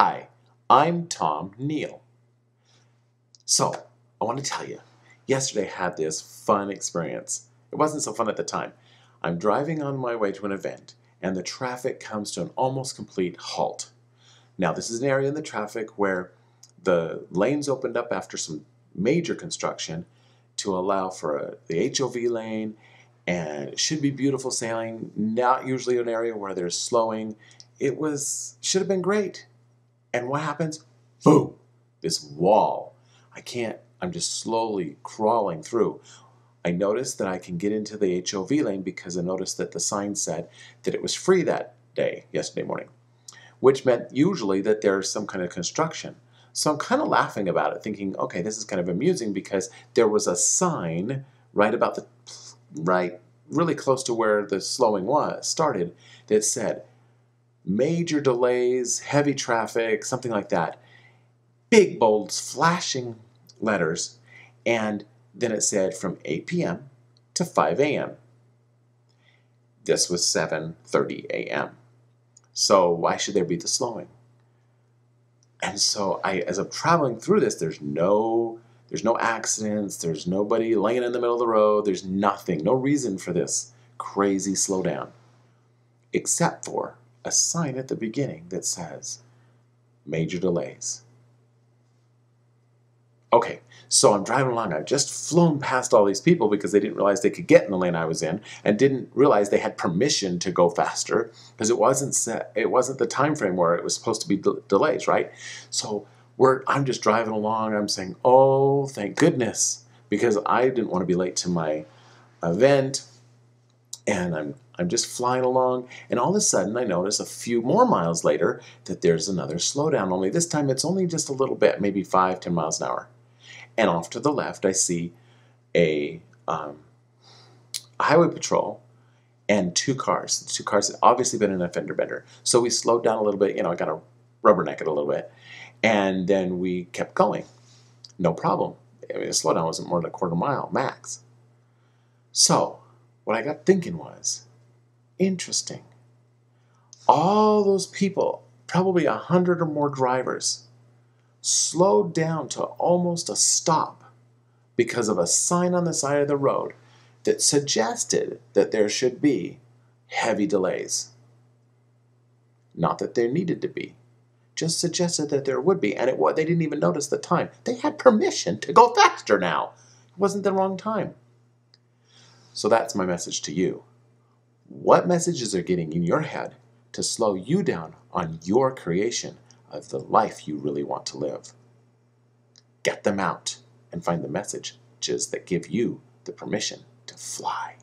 Hi, I'm Tom Neal. So, I want to tell you, yesterday I had this fun experience. It wasn't so fun at the time. I'm driving on my way to an event, and the traffic comes to an almost complete halt. Now, this is an area in the traffic where the lanes opened up after some major construction to allow for the HOV lane, and it should be beautiful sailing, not usually an area where there's slowing. Should have been great. And what happens? Boom! This wall. I'm just slowly crawling through. I noticed that I can get into the HOV lane because I noticed that the sign said that it was free that day, yesterday morning, which meant usually that there's some kind of construction. So I'm kind of laughing about it, thinking, okay, this is kind of amusing because there was a sign right really close to where the slowing started that said, major delays, heavy traffic, something like that. Big, bold, flashing letters. And then it said from 8 p.m. to 5 a.m. This was 7:30 a.m. So why should there be the slowing? And so as I'm traveling through this, there's no accidents, there's nobody laying in the middle of the road, there's nothing, no reason for this crazy slowdown, except for a sign at the beginning that says, major delays. Okay, so I'm driving along. I've just flown past all these people because they didn't realize they could get in the lane I was in and didn't realize they had permission to go faster because it wasn't the time frame where it was supposed to be delays, right? So I'm just driving along. I'm saying, oh, thank goodness, because I didn't want to be late to my event. And I'm just flying along, and all of a sudden I notice a few more miles later that there's another slowdown, only this time it's only just a little bit, maybe 5-10 miles an hour. And off to the left I see a highway patrol and two cars. The two cars had obviously been in a fender bender. So we slowed down a little bit, I got to rubberneck it a little bit, and then we kept going. No problem. I mean, the slowdown wasn't more than a quarter mile max. So what I got thinking was, interesting. All those people, probably 100 or more drivers, slowed down to almost a stop because of a sign on the side of the road that suggested that there should be heavy delays. Not that there needed to be, just suggested that there would be, and they didn't even notice the time. They had permission to go faster now. It wasn't the wrong time. So that's my message to you. What messages are getting in your head to slow you down on your creation of the life you really want to live? Get them out and find the messages that give you the permission to fly.